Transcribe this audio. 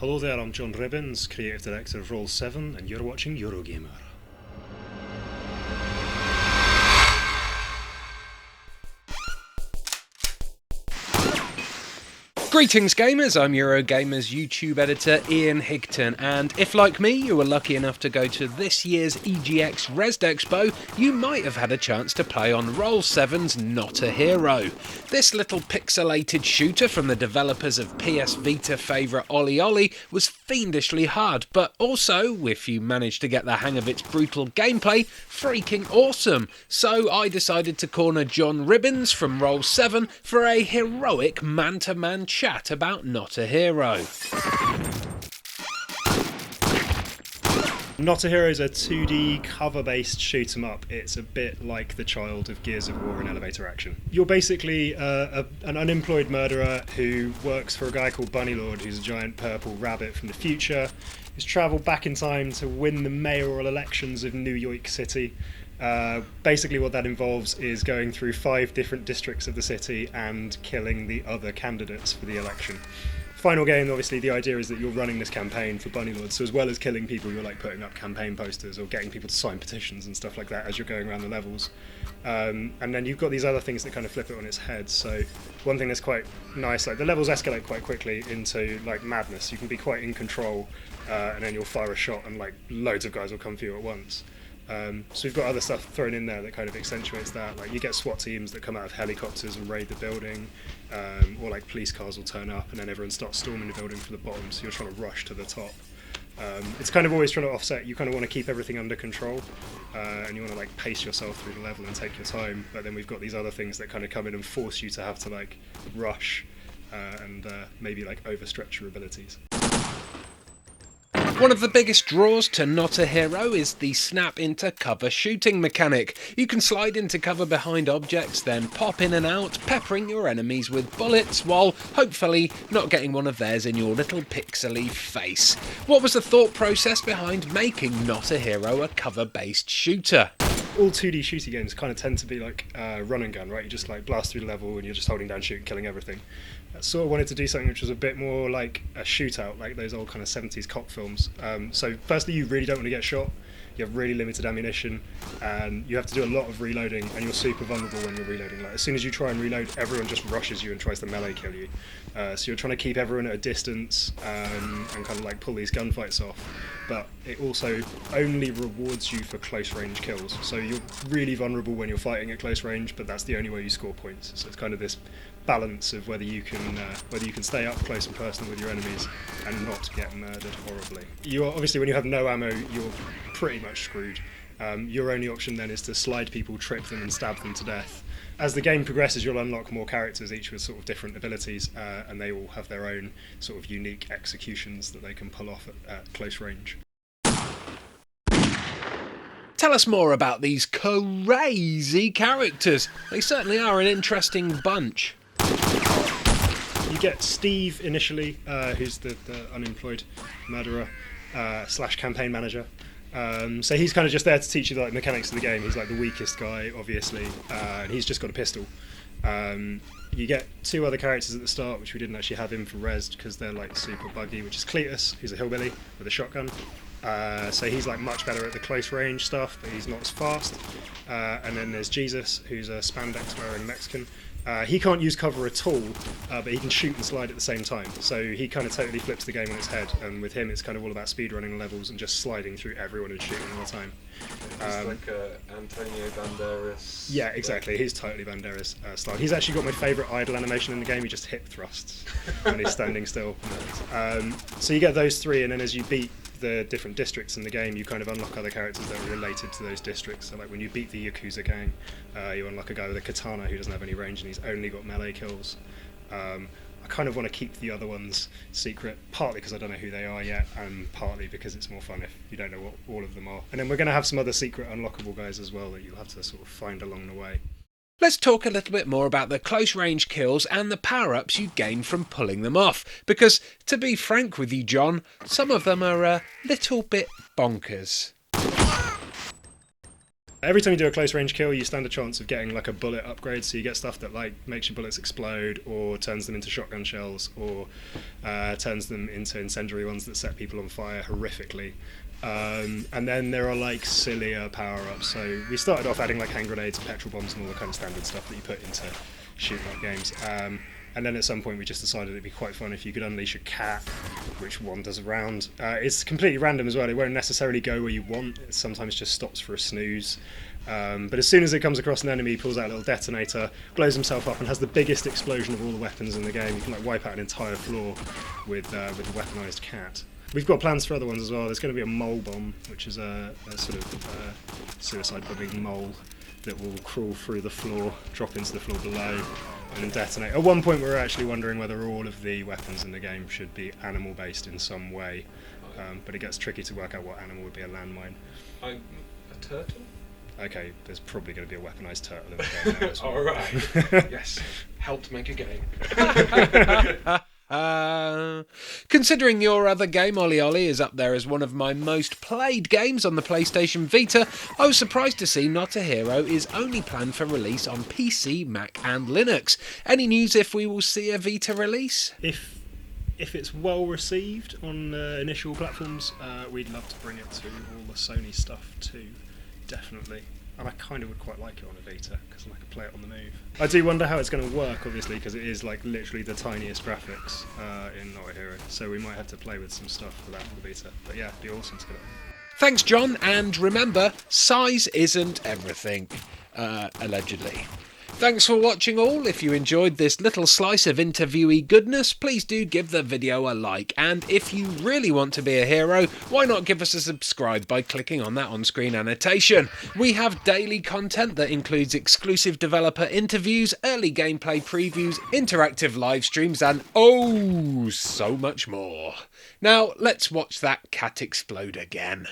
Hello there, I'm John Ribbins, Creative Director of Roll 7, and you're watching Eurogamer. Greetings gamers, I'm Eurogamer's YouTube editor Ian Higton, and if like me you were lucky enough to go to this year's EGX Resd Expo, you might have had a chance to play on Roll 7's Not a Hero. This little pixelated shooter from the developers of PS Vita favourite Ollie Ollie was fiendishly hard, but also, if you managed to get the hang of its brutal gameplay, freaking awesome. So I decided to corner John Ribbins from Roll 7 for a heroic man-to-man chat about Not a Hero. Not a Hero is a 2D cover-based shoot-'em-up. It's a bit like the child of Gears of War in elevator action. You're basically an unemployed murderer who works for a guy called Bunnylord, who's a giant purple rabbit from the future, who's travelled back in time to win the mayoral elections of New York City. Basically what that involves is going through 5 different districts of the city and killing the other candidates for the election. Final game, obviously, the idea is that you're running this campaign for Bunnylord, so as well as killing people, you're like putting up campaign posters or getting people to sign petitions and stuff like that as you're going around the levels. And then you've got these other things that kind of flip it on its head. So one thing that's quite nice, like the levels escalate quite quickly into like madness. You can be quite in control, and then you'll fire a shot and like loads of guys will come for you at once. So we've got other stuff thrown in there that kind of accentuates that. Like you get SWAT teams that come out of helicopters and raid the building, or like police cars will turn up and then everyone starts storming the building from the bottom, so you're trying to rush to the top. It's kind of always trying to offset. You kind of want to keep everything under control, and you want to like pace yourself through the level and take your time, but then we've got these other things that kind of come in and force you to have to like rush and maybe like overstretch your abilities. One of the biggest draws to Not a Hero is the snap into cover shooting mechanic. You can slide into cover behind objects, then pop in and out, peppering your enemies with bullets, while hopefully not getting one of theirs in your little pixely face. What was the thought process behind making Not a Hero a cover-based shooter? All 2D shooting games kind of tend to be like run and gun, right? You just like blast through the level and you're just holding down, shooting, killing everything. I sort of wanted to do something which was a bit more like a shootout, like those old kind of 70s cop films. So firstly, you really don't want to get shot. You have really limited ammunition, and you have to do a lot of reloading, and you're super vulnerable when you're reloading. Like as soon as you try and reload, everyone just rushes you and tries to melee kill you. So you're trying to keep everyone at a distance and kind of like pull these gunfights off. But it also only rewards you for close range kills. So you're really vulnerable when you're fighting at close range, but that's the only way you score points. So it's kind of this balance of whether you can stay up close and personal with your enemies and not get murdered horribly. You're obviously, when you have no ammo, you're pretty much screwed. Your only option then is to slide people, trip them and stab them to death. As the game progresses, you'll unlock more characters, each with sort of different abilities, and they all have their own sort of unique executions that they can pull off at close range. Tell us more about these crazy characters. They certainly are an interesting bunch. You get Steve initially, who's the unemployed murderer slash campaign manager. So he's kind of just there to teach you the like, mechanics of the game. He's like the weakest guy, obviously, and he's just got a pistol. You get 2 other characters at the start, which we didn't actually have in for Resd because they're like super buggy, which is Cletus, who's a hillbilly with a shotgun. So he's like much better at the close range stuff, but he's not as fast. And then there's Jesus, who's a spandex wearing Mexican. He can't use cover at all, but he can shoot and slide at the same time. So he kind of totally flips the game on its head. And with him, it's kind of all about speedrunning levels and just sliding through everyone and shooting all the time. It's like Antonio Banderas. Yeah, exactly. He's totally Banderas style. He's actually got my favourite idle animation in the game. He just hip thrusts when he's standing still. So you get those 3, and then as you beat the different districts in the game, you kind of unlock other characters that are related to those districts. So like when you beat the Yakuza gang, you unlock a guy with a katana who doesn't have any range and he's only got melee kills. I kind of want to keep the other ones secret, partly because I don't know who they are yet, and partly because it's more fun if you don't know what all of them are. And then we're going to have some other secret unlockable guys as well that you'll have to sort of find along the way. Let's talk a little bit more about the close range kills and the power-ups you gain from pulling them off, because, to be frank with you John, some of them are a little bit bonkers. Every time you do a close range kill, you stand a chance of getting like a bullet upgrade, so you get stuff that like makes your bullets explode, or turns them into shotgun shells, or turns them into incendiary ones that set people on fire horrifically. And then there are like sillier power-ups. So we started off adding like hand grenades and petrol bombs and all the kind of standard stuff that you put into shoot-up games. And then at some point we just decided it'd be quite fun if you could unleash a cat which wanders around. It's completely random as well. It won't necessarily go where you want. It sometimes just stops for a snooze. But as soon as it comes across an enemy, he pulls out a little detonator, blows himself up, and has the biggest explosion of all the weapons in the game. You can like wipe out an entire floor with a weaponised cat. We've got plans for other ones as well. There's going to be a mole bomb, which is a sort of suicide bombing mole that will crawl through the floor, drop into the floor below, and then detonate. At one point we were actually wondering whether all of the weapons in the game should be animal-based in some way, but it gets tricky to work out what animal would be a landmine. A turtle? Okay, there's probably going to be a weaponised turtle in the game now as well. Alright, yes, helped make a game. Considering your other game, Ollie Ollie, is up there as one of my most played games on the PlayStation Vita, I was surprised to see Not a Hero is only planned for release on PC, Mac and Linux. Any news if we will see a Vita release? If it's well received on initial platforms, we'd love to bring it to all the Sony stuff too, definitely. And I kind of would quite like it on a Vita, because I could play it on the move. I do wonder how it's going to work, obviously, because it is like literally the tiniest graphics in Not a Hero. So we might have to play with some stuff for that for the Vita. But yeah, it'd be awesome to get it. Thanks, John, and remember, size isn't everything, allegedly. Thanks for watching all. If you enjoyed this little slice of interviewee goodness, please do give the video a like. And if you really want to be a hero, why not give us a subscribe by clicking on that on-screen annotation. We have daily content that includes exclusive developer interviews, early gameplay previews, interactive live streams, and oh, so much more. Now, let's watch that cat explode again.